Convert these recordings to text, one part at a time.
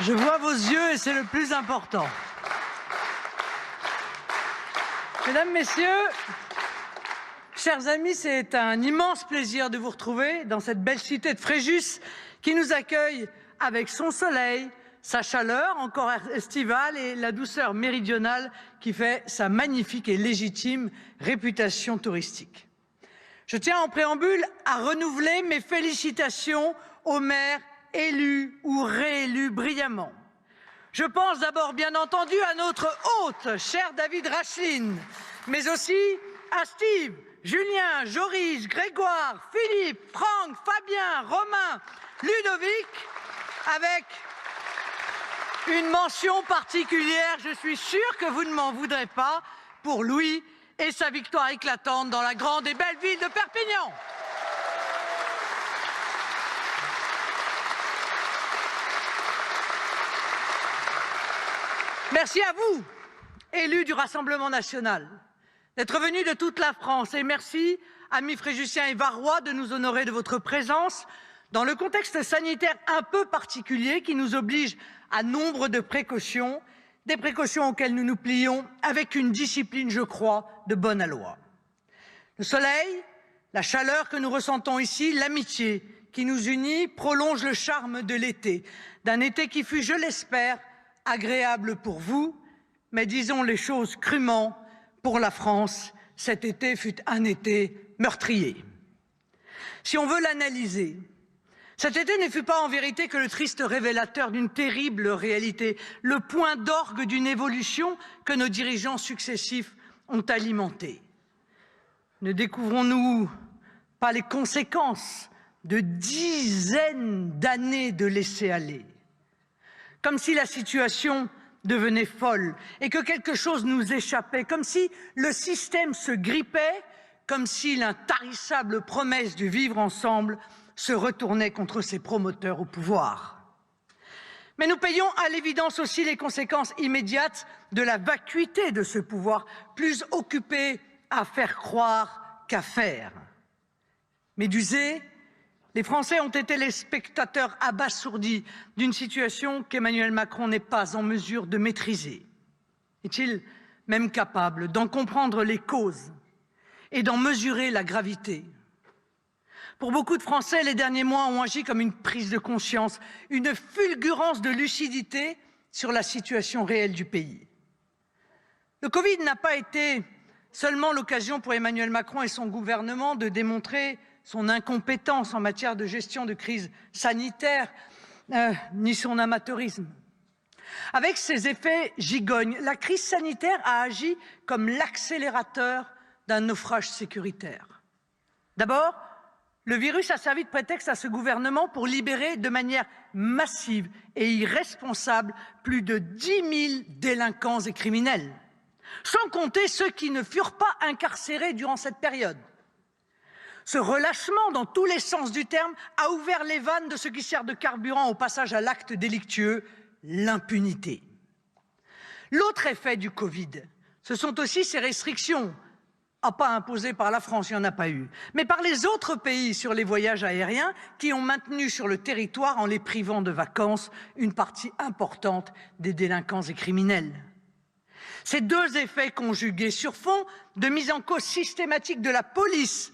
Je vois vos yeux et c'est le plus important. Mesdames, Messieurs, chers amis, c'est un immense plaisir de vous retrouver dans cette belle cité de Fréjus qui nous accueille avec son soleil, sa chaleur encore estivale et la douceur méridionale qui fait sa magnifique et légitime réputation touristique. Je tiens en préambule à renouveler mes félicitations aux maires élus ou réélus brillamment. Je pense d'abord bien entendu à notre hôte, cher David Racheline, mais aussi à Steve, Julien, Joris, Grégoire, Philippe, Franck, Fabien, Romain, Ludovic, avec une mention particulière, je suis sûre que vous ne m'en voudrez pas, pour Louis et sa victoire éclatante dans la grande et belle ville de Perpignan. Merci à vous, élus du Rassemblement national, d'être venus de toute la France. Et merci, amis fréjusiens et varois, de nous honorer de votre présence dans le contexte sanitaire un peu particulier qui nous oblige à nombre de précautions, des précautions auxquelles nous nous plions avec une discipline, je crois, de bonne aloi. Le soleil, la chaleur que nous ressentons ici, l'amitié qui nous unit prolonge le charme de l'été, d'un été qui fut, je l'espère, agréable pour vous, mais disons les choses crûment, pour la France, cet été fut un été meurtrier. Si on veut l'analyser, cet été ne fut pas en vérité que le triste révélateur d'une terrible réalité, le point d'orgue d'une évolution que nos dirigeants successifs ont alimentée. Ne découvrons-nous pas les conséquences de dizaines d'années de laisser-aller? Comme si la situation devenait folle et que quelque chose nous échappait, comme si le système se grippait, comme si l'intarissable promesse du vivre ensemble se retournait contre ses promoteurs au pouvoir. Mais nous payons à l'évidence aussi les conséquences immédiates de la vacuité de ce pouvoir, plus occupé à faire croire qu'à faire. Médusés, les Français ont été les spectateurs abasourdis d'une situation qu'Emmanuel Macron n'est pas en mesure de maîtriser. Est-il même capable d'en comprendre les causes et d'en mesurer la gravité? Pour beaucoup de Français, les derniers mois ont agi comme une prise de conscience, une fulgurance de lucidité sur la situation réelle du pays. Le Covid n'a pas été seulement l'occasion pour Emmanuel Macron et son gouvernement de démontrer son incompétence en matière de gestion de crise sanitaire, ni son amateurisme. Avec ses effets gigognes, la crise sanitaire a agi comme l'accélérateur d'un naufrage sécuritaire. D'abord, le virus a servi de prétexte à ce gouvernement pour libérer de manière massive et irresponsable plus de 10 000 délinquants et criminels, sans compter ceux qui ne furent pas incarcérés durant cette période. Ce relâchement, dans tous les sens du terme, a ouvert les vannes de ce qui sert de carburant au passage à l'acte délictueux, l'impunité. L'autre effet du Covid, ce sont aussi ces restrictions, pas imposées par la France, il n'y en a pas eu, mais par les autres pays sur les voyages aériens qui ont maintenu sur le territoire, en les privant de vacances, une partie importante des délinquants et criminels. Ces deux effets conjugués sur fond de mise en cause systématique de la police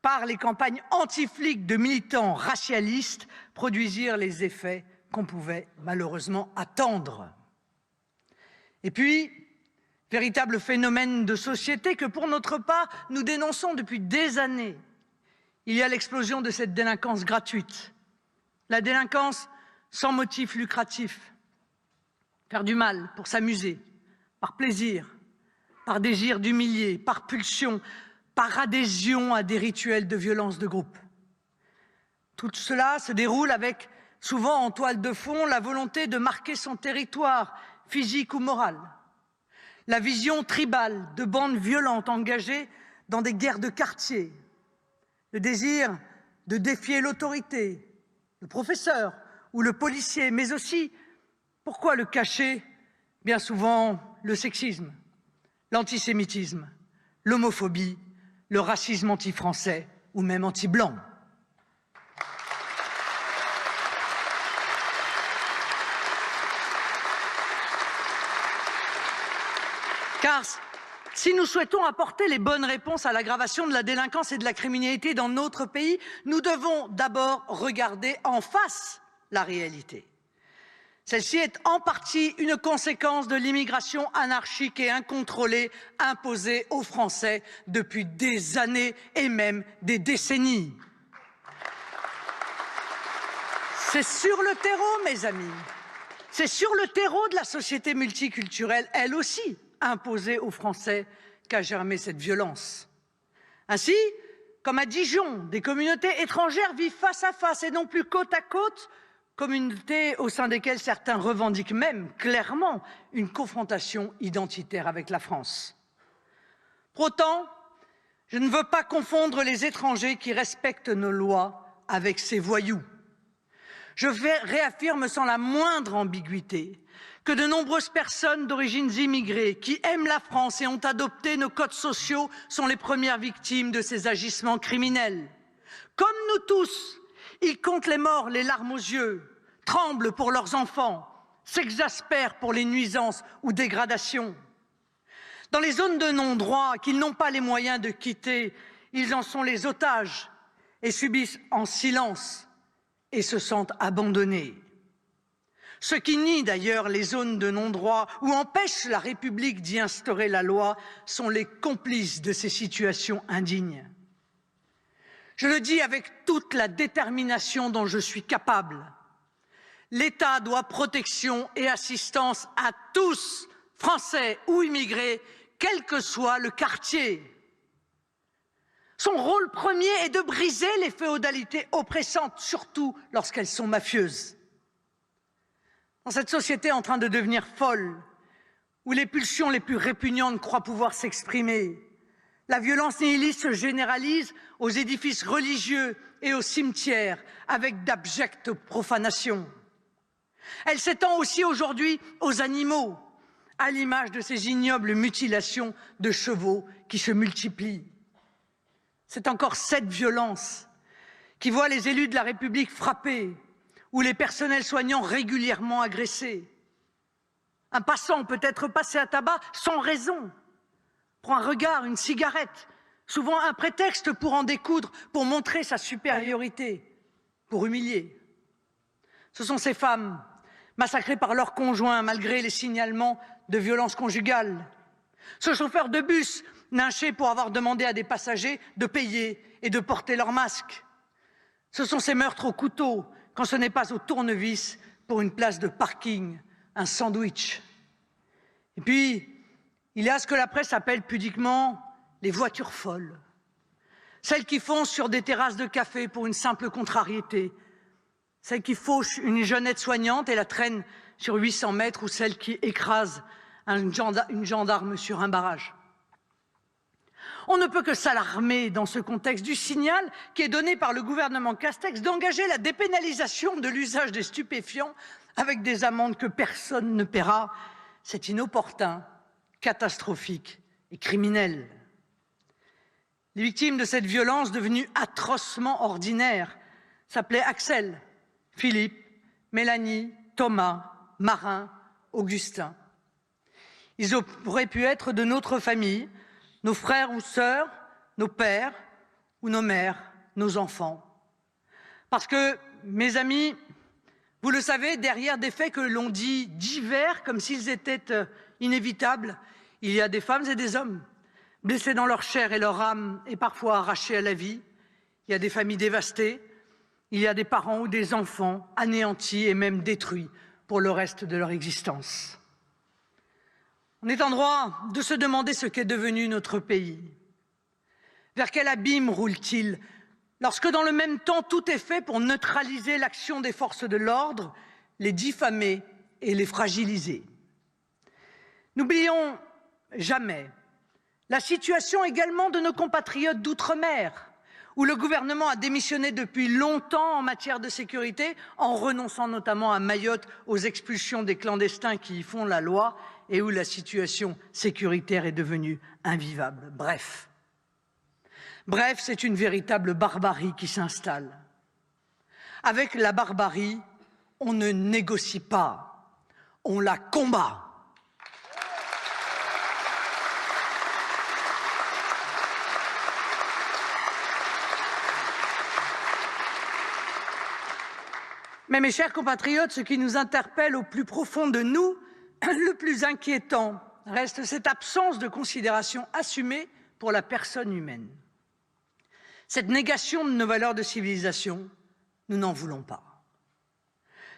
par les campagnes anti-flics de militants racialistes produisirent les effets qu'on pouvait malheureusement attendre. Et puis, véritable phénomène de société que pour notre part nous dénonçons depuis des années, il y a l'explosion de cette délinquance gratuite, la délinquance sans motif lucratif, faire du mal pour s'amuser, par plaisir, par désir d'humilier, par pulsion, par adhésion à des rituels de violence de groupe. Tout cela se déroule avec, souvent en toile de fond, la volonté de marquer son territoire, physique ou moral. La vision tribale de bandes violentes engagées dans des guerres de quartier. Le désir de défier l'autorité, le professeur ou le policier, mais aussi, pourquoi le cacher, bien souvent le sexisme, l'antisémitisme, l'homophobie, le racisme anti-français ou même anti-blanc. Car si nous souhaitons apporter les bonnes réponses à l'aggravation de la délinquance et de la criminalité dans notre pays, nous devons d'abord regarder en face la réalité. Celle-ci est en partie une conséquence de l'immigration anarchique et incontrôlée imposée aux Français depuis des années et même des décennies. C'est sur le terreau, mes amis, c'est sur le terreau de la société multiculturelle, elle aussi imposée aux Français, qu'a germé cette violence. Ainsi, comme à Dijon, des communautés étrangères vivent face à face et non plus côte à côte, communautés au sein desquelles certains revendiquent même clairement une confrontation identitaire avec la France. Pour autant, je ne veux pas confondre les étrangers qui respectent nos lois avec ces voyous. Je réaffirme sans la moindre ambiguïté que de nombreuses personnes d'origines immigrées qui aiment la France et ont adopté nos codes sociaux sont les premières victimes de ces agissements criminels. Comme nous tous, ils comptent les morts, les larmes aux yeux, tremblent pour leurs enfants, s'exaspèrent pour les nuisances ou dégradations. Dans les zones de non-droit qu'ils n'ont pas les moyens de quitter, ils en sont les otages et subissent en silence et se sentent abandonnés. Ceux qui nient d'ailleurs les zones de non-droit ou empêchent la République d'y instaurer la loi sont les complices de ces situations indignes. Je le dis avec toute la détermination dont je suis capable. L'État doit protection et assistance à tous, Français ou immigrés, quel que soit le quartier. Son rôle premier est de briser les féodalités oppressantes, surtout lorsqu'elles sont mafieuses. Dans cette société en train de devenir folle, où les pulsions les plus répugnantes croient pouvoir s'exprimer, la violence nihiliste se généralise aux édifices religieux et aux cimetières avec d'abjectes profanations. Elle s'étend aussi aujourd'hui aux animaux, à l'image de ces ignobles mutilations de chevaux qui se multiplient. C'est encore cette violence qui voit les élus de la République frappés ou les personnels soignants régulièrement agressés. Un passant peut être passé à tabac sans raison, pour un regard, une cigarette, souvent un prétexte pour en découdre, pour montrer sa supériorité, pour humilier. Ce sont ces femmes massacrées par leurs conjoints malgré les signalements de violences conjugales. Ce chauffeur de bus lynché pour avoir demandé à des passagers de payer et de porter leur masque. Ce sont ces meurtres au couteau, quand ce n'est pas au tournevis pour une place de parking, un sandwich. Et puis, il y a ce que la presse appelle pudiquement les voitures folles. Celles qui foncent sur des terrasses de café pour une simple contrariété. Celles qui fauchent une jeune aide-soignante et la traînent sur 800 mètres ou celles qui écrasent une gendarme sur un barrage. On ne peut que s'alarmer dans ce contexte du signal qui est donné par le gouvernement Castex d'engager la dépénalisation de l'usage des stupéfiants avec des amendes que personne ne paiera. C'est inopportun, catastrophique et criminel. Les victimes de cette violence devenue atrocement ordinaire s'appelaient Axel, Philippe, Mélanie, Thomas, Marin, Augustin. Ils auraient pu être de notre famille, nos frères ou sœurs, nos pères ou nos mères, nos enfants. Parce que, mes amis, vous le savez, derrière des faits que l'on dit divers, comme s'ils étaient inévitables, il y a des femmes et des hommes, blessés dans leur chair et leur âme et parfois arrachés à la vie. Il y a des familles dévastées, il y a des parents ou des enfants anéantis et même détruits pour le reste de leur existence. On est en droit de se demander ce qu'est devenu notre pays. Vers quel abîme roule-t-il lorsque dans le même temps tout est fait pour neutraliser l'action des forces de l'ordre, les diffamer et les fragiliser? N'oublions jamais la situation également de nos compatriotes d'outre-mer, où le gouvernement a démissionné depuis longtemps en matière de sécurité, en renonçant notamment à Mayotte aux expulsions des clandestins qui y font la loi, et où la situation sécuritaire est devenue invivable. Bref, c'est une véritable barbarie qui s'installe. Avec la barbarie, on ne négocie pas, on la combat. Mais mes chers compatriotes, ce qui nous interpelle au plus profond de nous, le plus inquiétant, reste cette absence de considération assumée pour la personne humaine. Cette négation de nos valeurs de civilisation, nous n'en voulons pas.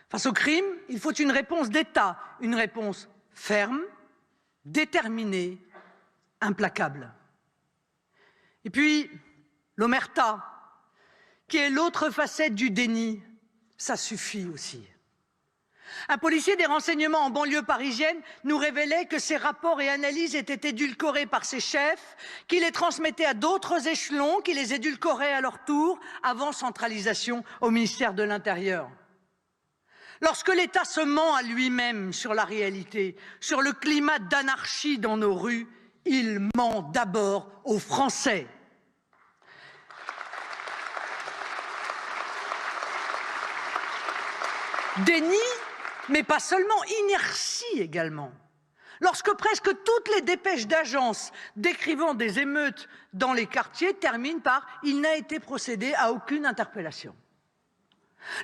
Face au crime, il faut une réponse d'État, une réponse ferme, déterminée, implacable. Et puis, l'omerta, qui est l'autre facette du déni, ça suffit aussi. Un policier des renseignements en banlieue parisienne nous révélait que ses rapports et analyses étaient édulcorés par ses chefs, qui les transmettaient à d'autres échelons, qui les édulcoraient à leur tour, avant centralisation au ministère de l'Intérieur. Lorsque l'État se ment à lui-même sur la réalité, sur le climat d'anarchie dans nos rues, il ment d'abord aux Français. Déni, mais pas seulement, inertie également. Lorsque presque toutes les dépêches d'agences décrivant des émeutes dans les quartiers terminent par « il n'a été procédé à aucune interpellation ».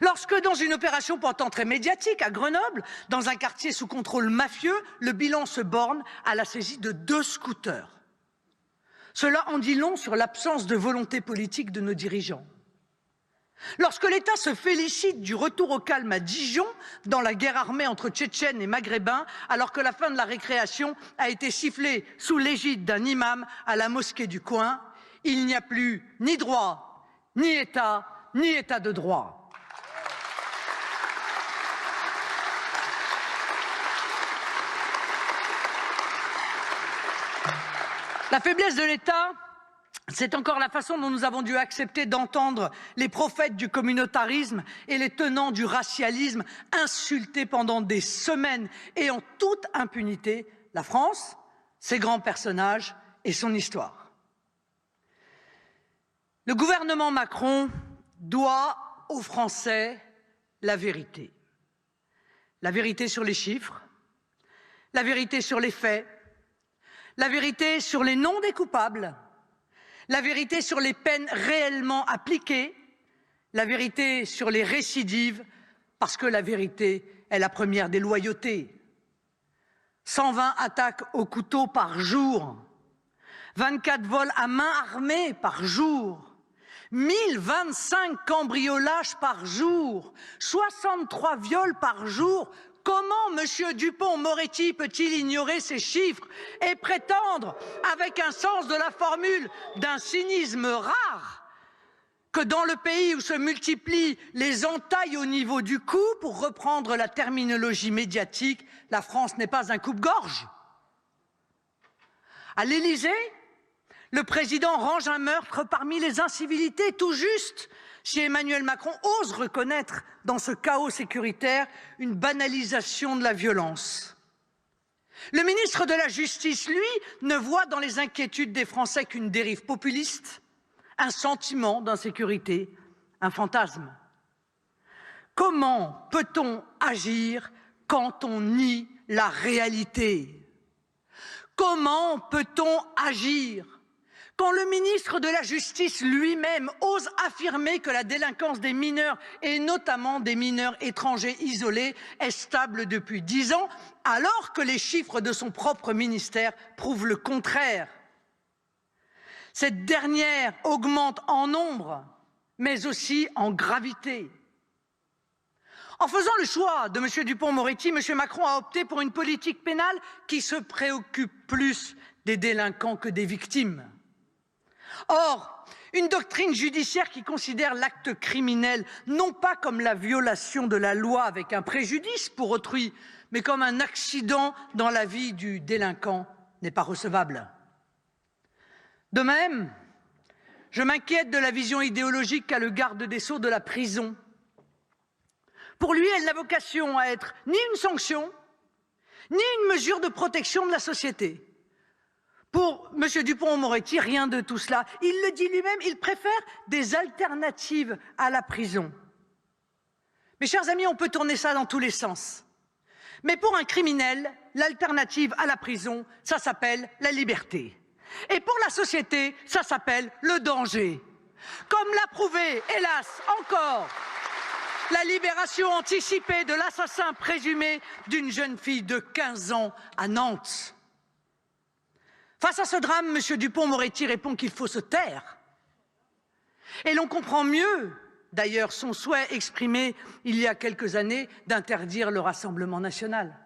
Lorsque, dans une opération pourtant très médiatique à Grenoble, dans un quartier sous contrôle mafieux, le bilan se borne à la saisie de 2 scooters. Cela en dit long sur l'absence de volonté politique de nos dirigeants. Lorsque l'État se félicite du retour au calme à Dijon, dans la guerre armée entre Tchétchènes et Maghrébins, alors que la fin de la récréation a été sifflée sous l'égide d'un imam à la mosquée du coin, il n'y a plus ni droit, ni État de droit. La faiblesse de l'État, c'est encore la façon dont nous avons dû accepter d'entendre les prophètes du communautarisme et les tenants du racialisme insulter pendant des semaines et en toute impunité la France, ses grands personnages et son histoire. Le gouvernement Macron doit aux Français la vérité. La vérité sur les chiffres, la vérité sur les faits, la vérité sur les noms des coupables, la vérité sur les peines réellement appliquées, la vérité sur les récidives, parce que la vérité est la première des loyautés. 120 attaques au couteau par jour, 24 vols à main armée par jour, 1025 cambriolages par jour, 63 viols par jour. Comment M. Dupond-Moretti peut-il ignorer ces chiffres et prétendre, avec un sens de la formule d'un cynisme rare, que dans le pays où se multiplient les entailles au niveau du cou, pour reprendre la terminologie médiatique, la France n'est pas un coupe-gorge? À l'Élysée, le président range un meurtre parmi les incivilités, tout juste si Emmanuel Macron ose reconnaître dans ce chaos sécuritaire une banalisation de la violence. Le ministre de la Justice, lui, ne voit dans les inquiétudes des Français qu'une dérive populiste, un sentiment d'insécurité, un fantasme. Comment peut-on agir quand on nie la réalité? Comment peut-on agir quand le ministre de la Justice lui-même ose affirmer que la délinquance des mineurs, et notamment des mineurs étrangers isolés, est stable depuis 10 ans, alors que les chiffres de son propre ministère prouvent le contraire? Cette dernière augmente en nombre, mais aussi en gravité. En faisant le choix de M. Dupond-Moretti, M. Macron a opté pour une politique pénale qui se préoccupe plus des délinquants que des victimes. Or, une doctrine judiciaire qui considère l'acte criminel non pas comme la violation de la loi avec un préjudice pour autrui, mais comme un accident dans la vie du délinquant n'est pas recevable. De même, je m'inquiète de la vision idéologique qu'a le garde des Sceaux de la prison. Pour lui, elle n'a vocation à être ni une sanction, ni une mesure de protection de la société. Pour M. Dupond-Moretti, rien de tout cela. Il le dit lui-même, il préfère des alternatives à la prison. Mes chers amis, on peut tourner ça dans tous les sens. Mais pour un criminel, l'alternative à la prison, ça s'appelle la liberté. Et pour la société, ça s'appelle le danger. Comme l'a prouvé, hélas, encore, la libération anticipée de l'assassin présumé d'une jeune fille de 15 ans à Nantes. Face à ce drame, M. Dupond-Moretti répond qu'il faut se taire. Et l'on comprend mieux, d'ailleurs, son souhait exprimé il y a quelques années d'interdire le Rassemblement national.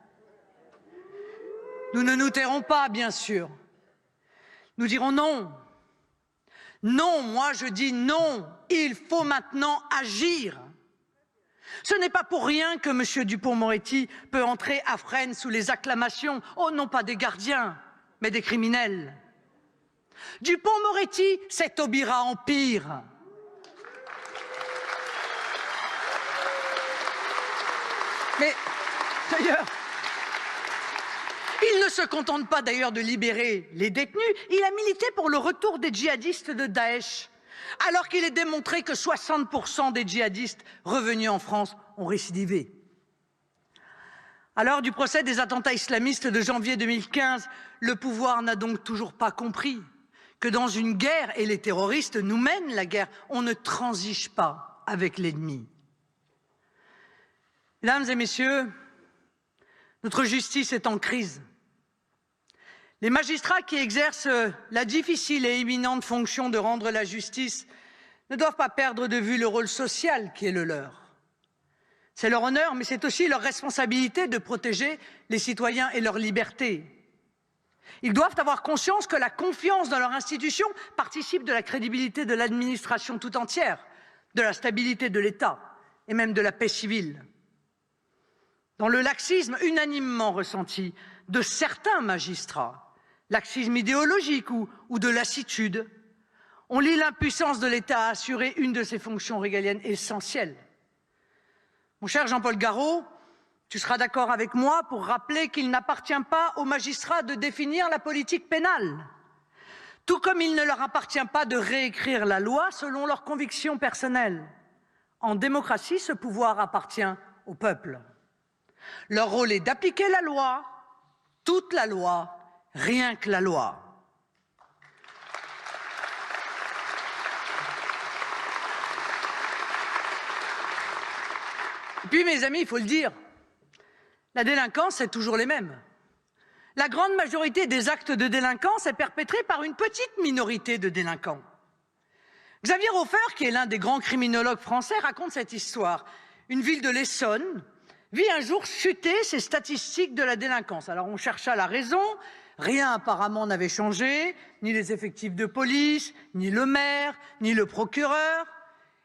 Nous ne nous tairons pas, bien sûr. Nous dirons non. Non, moi je dis non. Il faut maintenant agir. Ce n'est pas pour rien que M. Dupond-Moretti peut entrer à Fresnes sous les acclamations, oh non pas des gardiens, mais des criminels. Dupond-Moretti, c'est Taubira en pire. Mais d'ailleurs, il ne se contente pas d'ailleurs de libérer les détenus, il a milité pour le retour des djihadistes de Daesh, alors qu'il est démontré que 60% des djihadistes revenus en France ont récidivé. À l'heure du procès des attentats islamistes de janvier 2015, le pouvoir n'a donc toujours pas compris que dans une guerre, et les terroristes nous mènent la guerre, on ne transige pas avec l'ennemi. Mesdames et messieurs, notre justice est en crise. Les magistrats qui exercent la difficile et éminente fonction de rendre la justice ne doivent pas perdre de vue le rôle social qui est le leur. C'est leur honneur, mais c'est aussi leur responsabilité de protéger les citoyens et leur liberté. Ils doivent avoir conscience que la confiance dans leur institution participe de la crédibilité de l'administration tout entière, de la stabilité de l'État et même de la paix civile. Dans le laxisme unanimement ressenti de certains magistrats, laxisme idéologique ou de lassitude, on lit l'impuissance de l'État à assurer une de ses fonctions régaliennes essentielles. Mon cher Jean-Paul Garot, tu seras d'accord avec moi pour rappeler qu'il n'appartient pas aux magistrats de définir la politique pénale, tout comme il ne leur appartient pas de réécrire la loi selon leurs convictions personnelles. En démocratie, ce pouvoir appartient au peuple. Leur rôle est d'appliquer la loi, toute la loi, rien que la loi. Et puis, mes amis, il faut le dire, la délinquance, c'est toujours les mêmes. La grande majorité des actes de délinquance est perpétrée par une petite minorité de délinquants. Xavier Hofer, qui est l'un des grands criminologues français, raconte cette histoire. Une ville de l'Essonne vit un jour chuter ses statistiques de la délinquance. Alors on chercha la raison, rien apparemment n'avait changé, ni les effectifs de police, ni le maire, ni le procureur.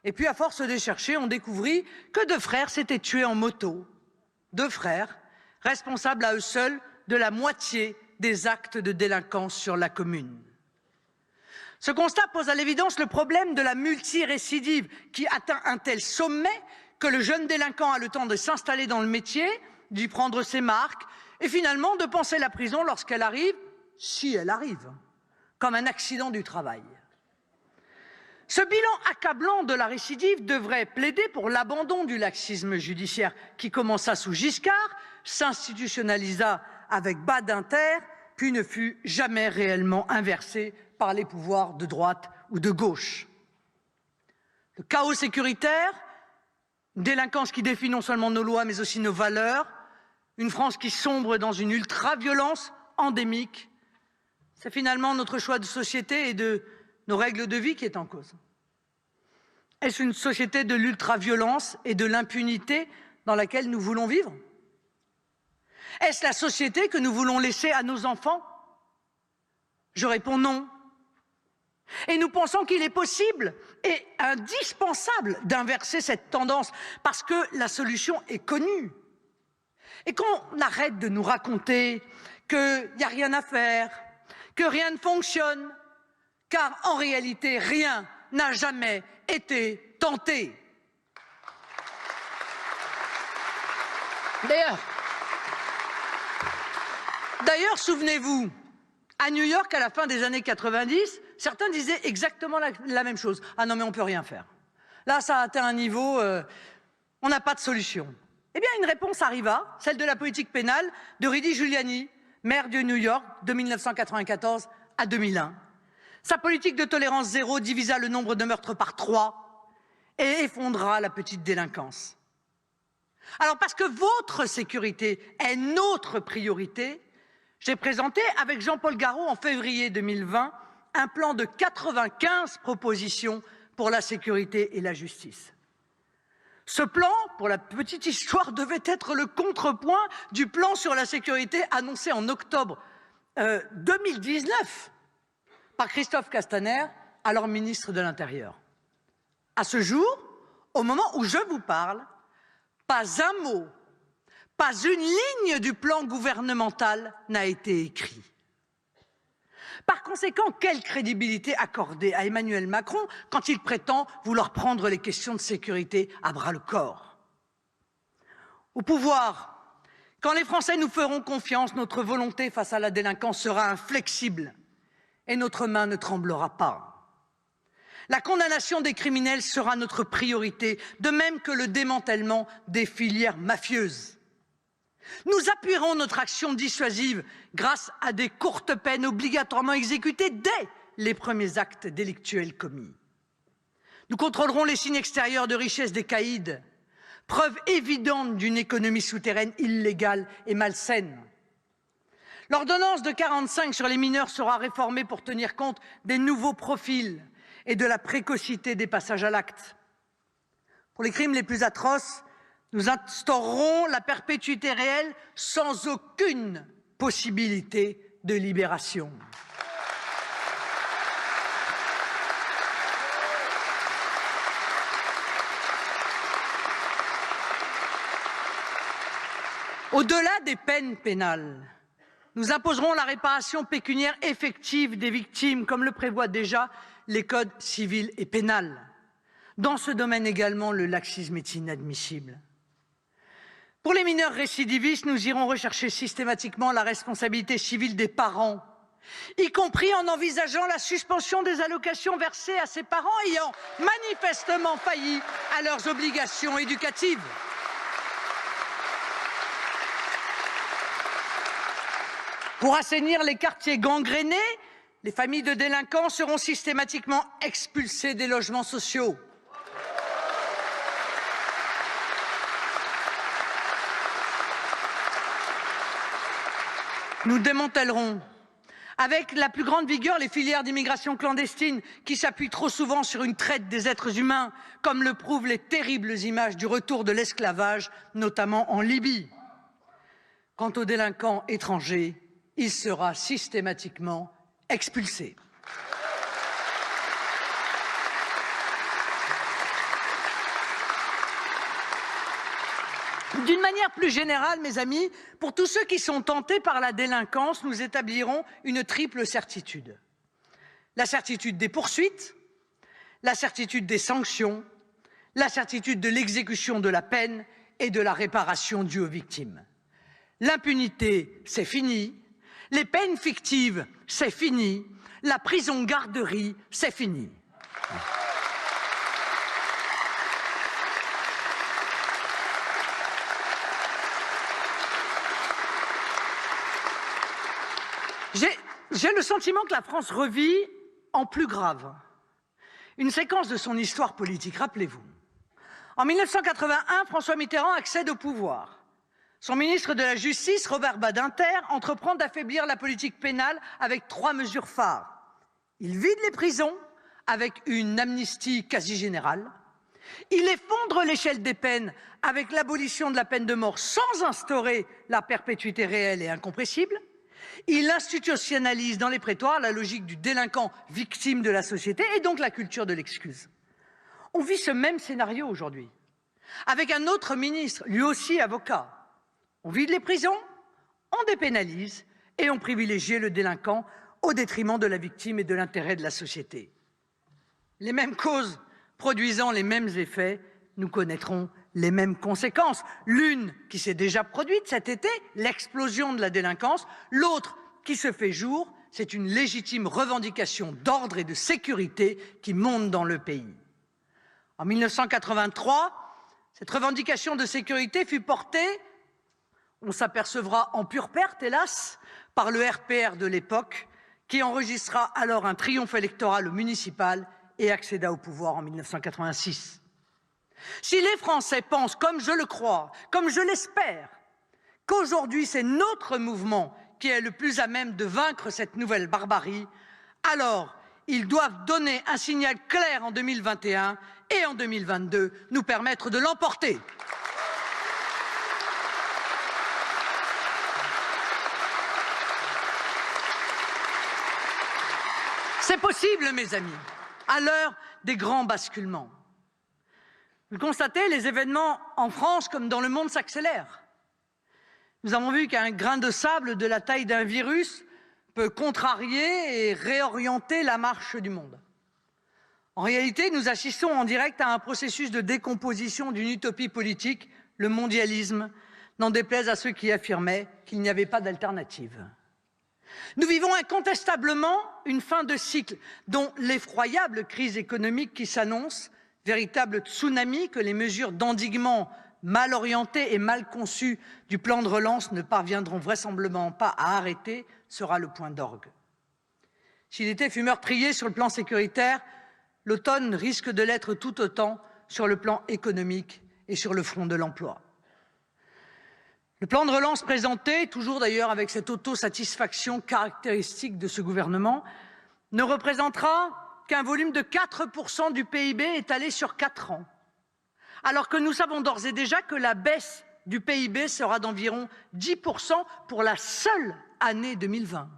Et puis à force de chercher, on découvrit que 2 frères s'étaient tués en moto. 2 frères, responsables à eux seuls de la moitié des actes de délinquance sur la commune. Ce constat pose à l'évidence le problème de la multirécidive qui atteint un tel sommet que le jeune délinquant a le temps de s'installer dans le métier, d'y prendre ses marques et finalement de penser la prison lorsqu'elle arrive, si elle arrive, comme un accident du travail. Ce bilan accablant de la récidive devrait plaider pour l'abandon du laxisme judiciaire qui commença sous Giscard, s'institutionnalisa avec Badinter, puis ne fut jamais réellement inversé par les pouvoirs de droite ou de gauche. Le chaos sécuritaire, une délinquance qui défie non seulement nos lois mais aussi nos valeurs, une France qui sombre dans une ultra-violence endémique, c'est finalement notre choix de société et de nos règles de vie qui est en cause. Est-ce une société de l'ultra-violence et de l'impunité dans laquelle nous voulons vivre? Est-ce la société que nous voulons laisser à nos enfants? Je réponds non. Et nous pensons qu'il est possible et indispensable d'inverser cette tendance parce que la solution est connue. Et qu'on arrête de nous raconter qu'il n'y a rien à faire, que rien ne fonctionne, car en réalité, rien n'a jamais été tenté. D'ailleurs, souvenez-vous, à New York, à la fin des années 90, certains disaient exactement la même chose. Ah non, mais on ne peut rien faire. Là, ça a atteint un niveau, on n'a pas de solution. Eh bien, une réponse arriva, celle de la politique pénale de Rudy Giuliani, maire de New York de 1994 à 2001. Sa politique de tolérance zéro divisa le nombre de meurtres par 3 et effondra la petite délinquance. Alors parce que votre sécurité est notre priorité, j'ai présenté avec Jean-Paul Garot en février 2020 un plan de 95 propositions pour la sécurité et la justice. Ce plan, pour la petite histoire, devait être le contrepoint du plan sur la sécurité annoncé en octobre 2019 par Christophe Castaner, alors ministre de l'Intérieur. À ce jour, au moment où je vous parle, pas un mot, pas une ligne du plan gouvernemental n'a été écrit. Par conséquent, quelle crédibilité accorder à Emmanuel Macron quand il prétend vouloir prendre les questions de sécurité à bras-le-corps? Au pouvoir, quand les Français nous feront confiance, notre volonté face à la délinquance sera inflexible et notre main ne tremblera pas. La condamnation des criminels sera notre priorité, de même que le démantèlement des filières mafieuses. Nous appuierons notre action dissuasive grâce à des courtes peines obligatoirement exécutées dès les premiers actes délictuels commis. Nous contrôlerons les signes extérieurs de richesse des caïds, preuve évidente d'une économie souterraine illégale et malsaine. L'ordonnance de 1945 sur les mineurs sera réformée pour tenir compte des nouveaux profils et de la précocité des passages à l'acte. Pour les crimes les plus atroces, nous instaurerons la perpétuité réelle sans aucune possibilité de libération. Au-delà des peines pénales, nous imposerons la réparation pécuniaire effective des victimes, comme le prévoient déjà les codes civil et pénal. Dans ce domaine également, le laxisme est inadmissible. Pour les mineurs récidivistes, nous irons rechercher systématiquement la responsabilité civile des parents, y compris en envisageant la suspension des allocations versées à ces parents ayant manifestement failli à leurs obligations éducatives. Pour assainir les quartiers gangrénés, les familles de délinquants seront systématiquement expulsées des logements sociaux. Nous démantèlerons avec la plus grande vigueur les filières d'immigration clandestine qui s'appuient trop souvent sur une traite des êtres humains, comme le prouvent les terribles images du retour de l'esclavage, notamment en Libye. Quant aux délinquants étrangers, il sera systématiquement expulsé. D'une manière plus générale, mes amis, pour tous ceux qui sont tentés par la délinquance, nous établirons une triple certitude. La certitude des poursuites, la certitude des sanctions, la certitude de l'exécution de la peine et de la réparation due aux victimes. L'impunité, c'est fini. Les peines fictives, c'est fini. La prison-garderie, c'est fini. J'ai le sentiment que la France revit en plus grave une séquence de son histoire politique. Rappelez-vous, en 1981, François Mitterrand accède au pouvoir. Son ministre de la Justice, Robert Badinter, entreprend d'affaiblir la politique pénale avec 3 mesures phares. Il vide les prisons avec une amnistie quasi générale. Il effondre l'échelle des peines avec l'abolition de la peine de mort sans instaurer la perpétuité réelle et incompressible. Il institutionnalise dans les prétoires la logique du délinquant victime de la société et donc la culture de l'excuse. On vit ce même scénario aujourd'hui, avec un autre ministre, lui aussi avocat. On vide les prisons, on dépénalise et on privilégie le délinquant au détriment de la victime et de l'intérêt de la société. Les mêmes causes produisant les mêmes effets, nous connaîtrons les mêmes conséquences. L'une qui s'est déjà produite cet été, l'explosion de la délinquance. L'autre qui se fait jour, c'est une légitime revendication d'ordre et de sécurité qui monte dans le pays. En 1983, cette revendication de sécurité fut portée, on s'apercevra en pure perte, hélas, par le RPR de l'époque, qui enregistra alors un triomphe électoral au municipal et accéda au pouvoir en 1986. Si les Français pensent, comme je le crois, comme je l'espère, qu'aujourd'hui c'est notre mouvement qui est le plus à même de vaincre cette nouvelle barbarie, alors ils doivent donner un signal clair en 2021 et en 2022, nous permettre de l'emporter. C'est possible, mes amis, à l'heure des grands basculements. Vous le constatez, les événements en France comme dans le monde s'accélèrent. Nous avons vu qu'un grain de sable de la taille d'un virus peut contrarier et réorienter la marche du monde. En réalité, nous assistons en direct à un processus de décomposition d'une utopie politique, le mondialisme, n'en déplaise à ceux qui affirmaient qu'il n'y avait pas d'alternative. Nous vivons incontestablement une fin de cycle dont l'effroyable crise économique qui s'annonce, véritable tsunami que les mesures d'endiguement mal orientées et mal conçues du plan de relance ne parviendront vraisemblablement pas à arrêter, sera le point d'orgue. Si l'été fut meurtrier sur le plan sécuritaire, l'automne risque de l'être tout autant sur le plan économique et sur le front de l'emploi. Le plan de relance présenté, toujours d'ailleurs avec cette autosatisfaction caractéristique de ce gouvernement, ne représentera qu'un volume de 4% du PIB étalé sur 4 ans. Alors que nous savons d'ores et déjà que la baisse du PIB sera d'environ 10% pour la seule année 2020.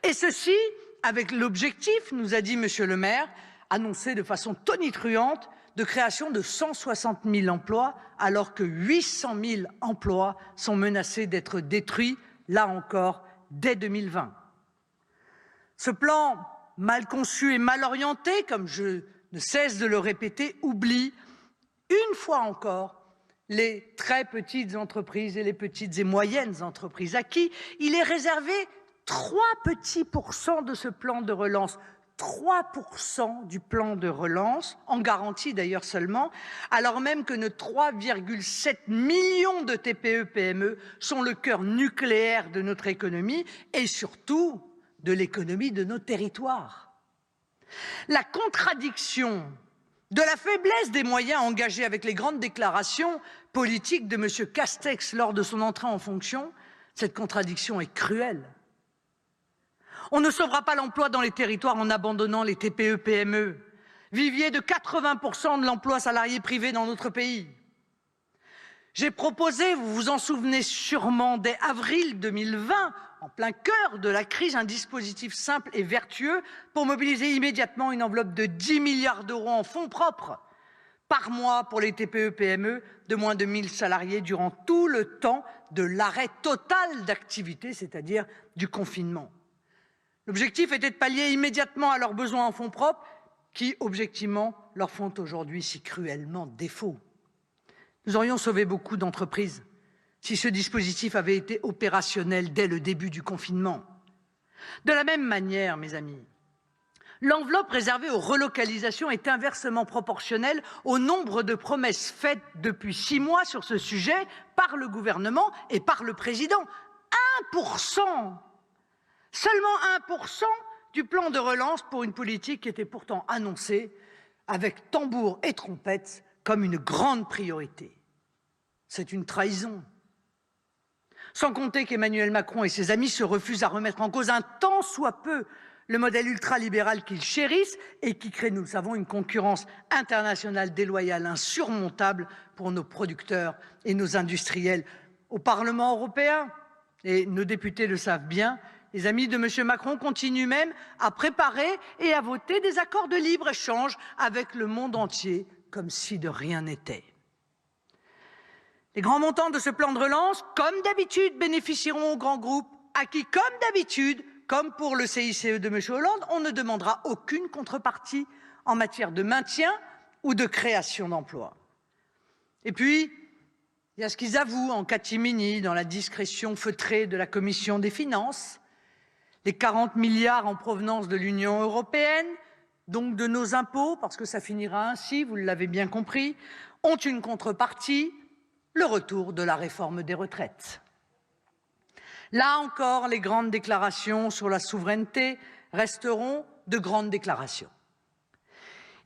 Et ceci avec l'objectif, nous a dit Monsieur le maire, annoncé de façon tonitruante, de création de 160 000 emplois, alors que 800 000 emplois sont menacés d'être détruits, là encore, dès 2020. Ce plan mal conçu et mal orienté, comme je ne cesse de le répéter, oublie une fois encore les très petites entreprises et les petites et moyennes entreprises, à qui il est réservé 3 petits pourcents de ce plan de relance. 3% du plan de relance, en garantie d'ailleurs seulement, alors même que nos 3,7 millions de TPE-PME sont le cœur nucléaire de notre économie et surtout de l'économie de nos territoires. La contradiction de la faiblesse des moyens engagés avec les grandes déclarations politiques de M. Castex lors de son entrée en fonction, cette contradiction est cruelle. On ne sauvera pas l'emploi dans les territoires en abandonnant les TPE-PME, vivier de 80% de l'emploi salarié privé dans notre pays. J'ai proposé, vous vous en souvenez sûrement, dès avril 2020, en plein cœur de la crise, un dispositif simple et vertueux pour mobiliser immédiatement une enveloppe de 10 milliards d'euros en fonds propres par mois pour les TPE-PME de moins de 1000 salariés durant tout le temps de l'arrêt total d'activité, c'est-à-dire du confinement. L'objectif était de pallier immédiatement à leurs besoins en fonds propres qui, objectivement, leur font aujourd'hui si cruellement défaut. Nous aurions sauvé beaucoup d'entreprises si ce dispositif avait été opérationnel dès le début du confinement. De la même manière, mes amis, l'enveloppe réservée aux relocalisations est inversement proportionnelle au nombre de promesses faites depuis 6 mois sur ce sujet par le gouvernement et par le président. 1%! Seulement 1% du plan de relance pour une politique qui était pourtant annoncée avec tambour et trompette comme une grande priorité. C'est une trahison. Sans compter qu'Emmanuel Macron et ses amis se refusent à remettre en cause un tant soit peu le modèle ultralibéral qu'ils chérissent et qui crée, nous le savons, une concurrence internationale déloyale insurmontable pour nos producteurs et nos industriels. Au Parlement européen, et nos députés le savent bien, les amis de M. Macron continuent même à préparer et à voter des accords de libre-échange avec le monde entier, comme si de rien n'était. Les grands montants de ce plan de relance, comme d'habitude, bénéficieront aux grands groupes, à qui, comme d'habitude, comme pour le CICE de M. Hollande, on ne demandera aucune contrepartie en matière de maintien ou de création d'emplois. Et puis, il y a ce qu'ils avouent en catimini dans la discrétion feutrée de la Commission des finances, les 40 milliards en provenance de l'Union européenne, donc de nos impôts, parce que ça finira ainsi, vous l'avez bien compris, ont une contrepartie, le retour de la réforme des retraites. Là encore, les grandes déclarations sur la souveraineté resteront de grandes déclarations.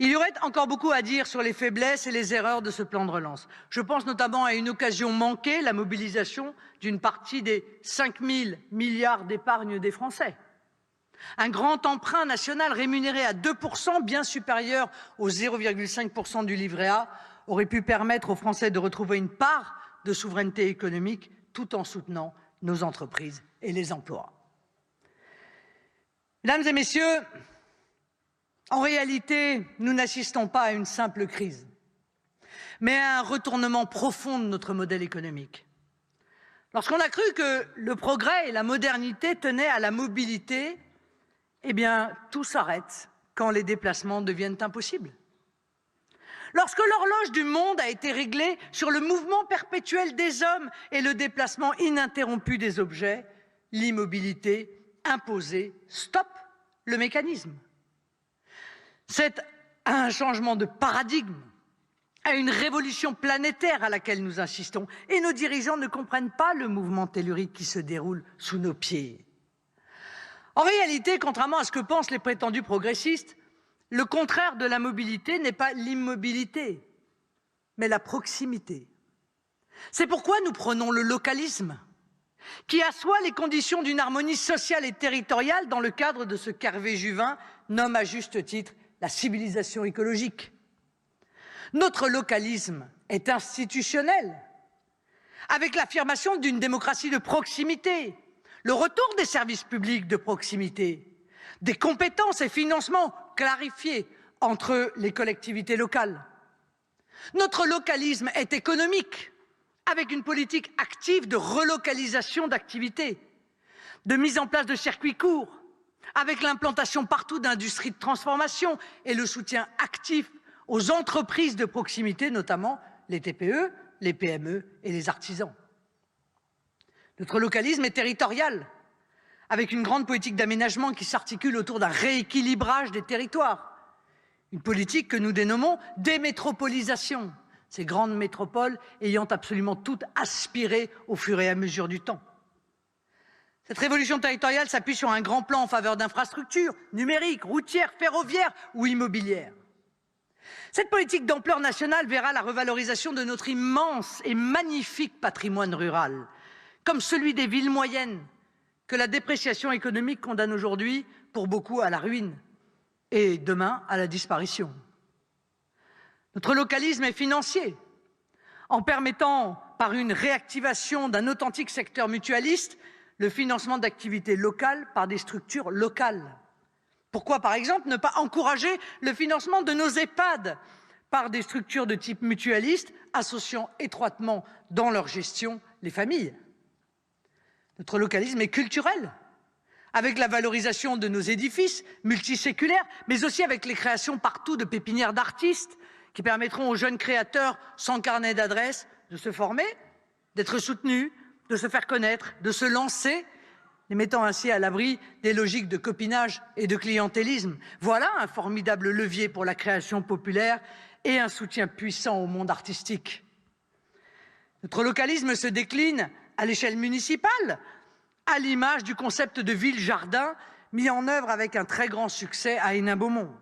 Il y aurait encore beaucoup à dire sur les faiblesses et les erreurs de ce plan de relance. Je pense notamment à une occasion manquée, la mobilisation d'une partie des 5 000 milliards d'épargne des Français. Un grand emprunt national rémunéré à 2%, bien supérieur aux 0,5% du livret A, aurait pu permettre aux Français de retrouver une part de souveraineté économique tout en soutenant nos entreprises et les emplois. Mesdames et messieurs, en réalité, nous n'assistons pas à une simple crise, mais à un retournement profond de notre modèle économique. Lorsqu'on a cru que le progrès et la modernité tenaient à la mobilité, eh bien, tout s'arrête quand les déplacements deviennent impossibles. Lorsque l'horloge du monde a été réglée sur le mouvement perpétuel des hommes et le déplacement ininterrompu des objets, l'immobilité imposée stoppe le mécanisme. C'est un changement de paradigme, à une révolution planétaire à laquelle nous insistons. Et nos dirigeants ne comprennent pas le mouvement tellurique qui se déroule sous nos pieds. En réalité, contrairement à ce que pensent les prétendus progressistes, le contraire de la mobilité n'est pas l'immobilité, mais la proximité. C'est pourquoi nous prenons le localisme, qui assoit les conditions d'une harmonie sociale et territoriale dans le cadre de ce qu'Hervé Juvin nomme à juste titre la civilisation écologique. Notre localisme est institutionnel, avec l'affirmation d'une démocratie de proximité, le retour des services publics de proximité, des compétences et financements clarifiés entre les collectivités locales. Notre localisme est économique, avec une politique active de relocalisation d'activités, de mise en place de circuits courts, avec l'implantation partout d'industries de transformation et le soutien actif aux entreprises de proximité, notamment les TPE, les PME et les artisans. Notre localisme est territorial, avec une grande politique d'aménagement qui s'articule autour d'un rééquilibrage des territoires. Une politique que nous dénommons démétropolisation, ces grandes métropoles ayant absolument toutes aspiré au fur et à mesure du temps. Cette révolution territoriale s'appuie sur un grand plan en faveur d'infrastructures numériques, routières, ferroviaires ou immobilières. Cette politique d'ampleur nationale verra la revalorisation de notre immense et magnifique patrimoine rural, comme celui des villes moyennes, que la dépréciation économique condamne aujourd'hui pour beaucoup à la ruine et demain à la disparition. Notre localisme est financier, en permettant, par une réactivation d'un authentique secteur mutualiste, le financement d'activités locales par des structures locales. Pourquoi, par exemple, ne pas encourager le financement de nos EHPAD par des structures de type mutualiste, associant étroitement dans leur gestion les familles? Notre localisme est culturel, avec la valorisation de nos édifices multiséculaires, mais aussi avec les créations partout de pépinières d'artistes qui permettront aux jeunes créateurs sans carnet d'adresse de se former, d'être soutenus, de se faire connaître, de se lancer, les mettant ainsi à l'abri des logiques de copinage et de clientélisme. Voilà un formidable levier pour la création populaire et un soutien puissant au monde artistique. Notre localisme se décline à l'échelle municipale, à l'image du concept de ville-jardin mis en œuvre avec un très grand succès à Hénin-Beaumont.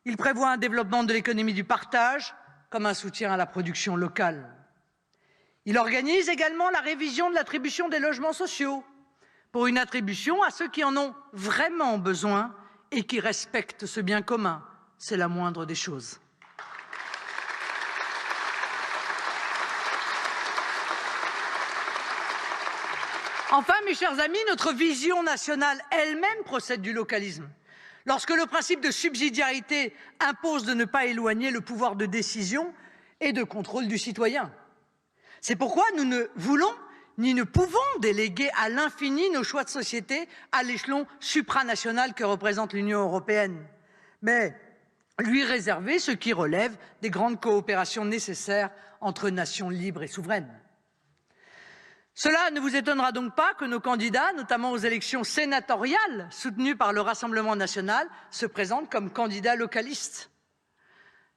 Il prévoit un développement de l'économie du partage comme un soutien à la production locale. Il organise également la révision de l'attribution des logements sociaux pour une attribution à ceux qui en ont vraiment besoin et qui respectent ce bien commun. C'est la moindre des choses. Enfin, mes chers amis, notre vision nationale elle-même procède du localisme. Lorsque le principe de subsidiarité impose de ne pas éloigner le pouvoir de décision et de contrôle du citoyen. C'est pourquoi nous ne voulons ni ne pouvons déléguer à l'infini nos choix de société à l'échelon supranational que représente l'Union européenne, mais lui réserver ce qui relève des grandes coopérations nécessaires entre nations libres et souveraines. Cela ne vous étonnera donc pas que nos candidats, notamment aux élections sénatoriales soutenues par le Rassemblement national, se présentent comme candidats localistes.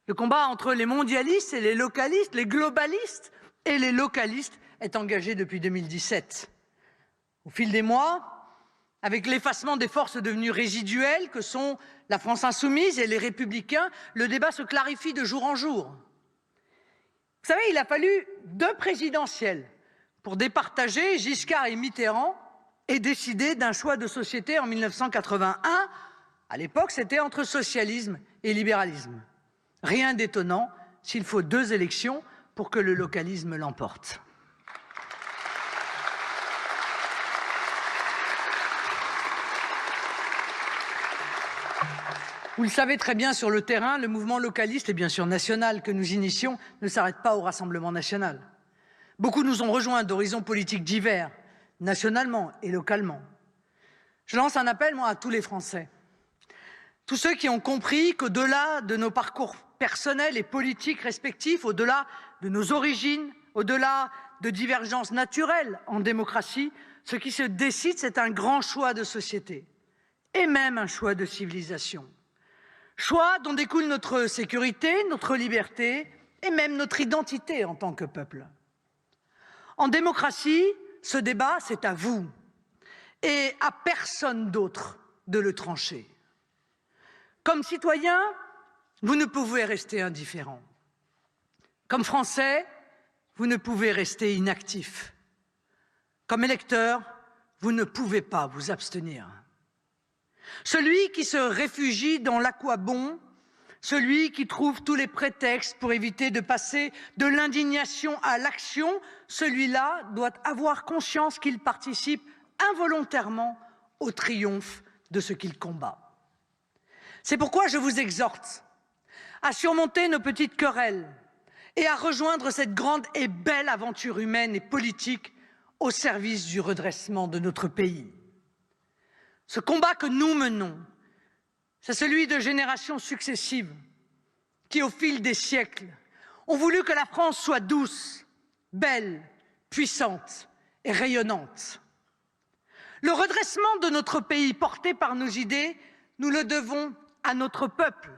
Le combat entre les mondialistes et les localistes, les globalistes et les localistes est engagé depuis 2017. Au fil des mois, avec l'effacement des forces devenues résiduelles que sont la France insoumise et les Républicains, le débat se clarifie de jour en jour. Vous savez, il a fallu 2 présidentielles pour départager Giscard et Mitterrand et décider d'un choix de société en 1981. À l'époque, c'était entre socialisme et libéralisme. Rien d'étonnant s'il faut 2 élections pour que le localisme l'emporte. Vous le savez très bien, sur le terrain, le mouvement localiste et bien sûr national que nous initions ne s'arrête pas au Rassemblement national. Beaucoup nous ont rejoints d'horizons politiques divers, nationalement et localement. Je lance un appel, moi, à tous les Français. Tous ceux qui ont compris qu'au-delà de nos parcours personnels et politiques respectifs, au-delà de nos origines, au-delà de divergences naturelles en démocratie, ce qui se décide, c'est un grand choix de société et même un choix de civilisation. Choix dont découle notre sécurité, notre liberté et même notre identité en tant que peuple. En démocratie, ce débat, c'est à vous et à personne d'autre de le trancher. Comme citoyen, vous ne pouvez rester indifférent. Comme Français, vous ne pouvez rester inactif. Comme électeur, vous ne pouvez pas vous abstenir. Celui qui se réfugie dans l'aquabon, celui qui trouve tous les prétextes pour éviter de passer de l'indignation à l'action, celui-là doit avoir conscience qu'il participe involontairement au triomphe de ce qu'il combat. C'est pourquoi je vous exhorte à surmonter nos petites querelles et à rejoindre cette grande et belle aventure humaine et politique au service du redressement de notre pays. Ce combat que nous menons, c'est celui de générations successives qui, au fil des siècles, ont voulu que la France soit douce, belle, puissante et rayonnante. Le redressement de notre pays porté par nos idées, nous le devons à notre peuple.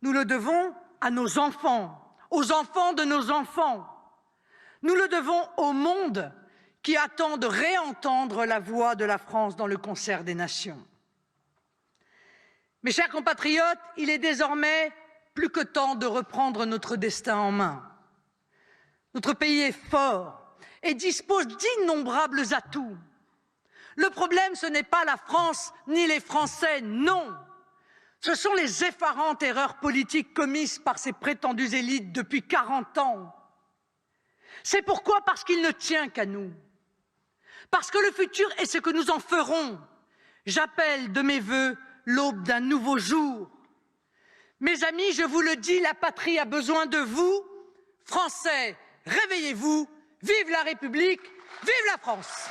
Nous le devons à nos enfants, aux enfants de nos enfants. Nous le devons au monde qui attend de réentendre la voix de la France dans le concert des nations. Mes chers compatriotes, il est désormais plus que temps de reprendre notre destin en main. Notre pays est fort et dispose d'innombrables atouts. Le problème, ce n'est pas la France ni les Français, non. Ce sont les effarantes erreurs politiques commises par ces prétendues élites depuis 40 ans. C'est pourquoi, parce qu'il ne tient qu'à nous. Parce que le futur est ce que nous en ferons. J'appelle de mes vœux l'aube d'un nouveau jour. Mes amis, je vous le dis, la patrie a besoin de vous. Français, réveillez-vous. Vive la République, vive la France!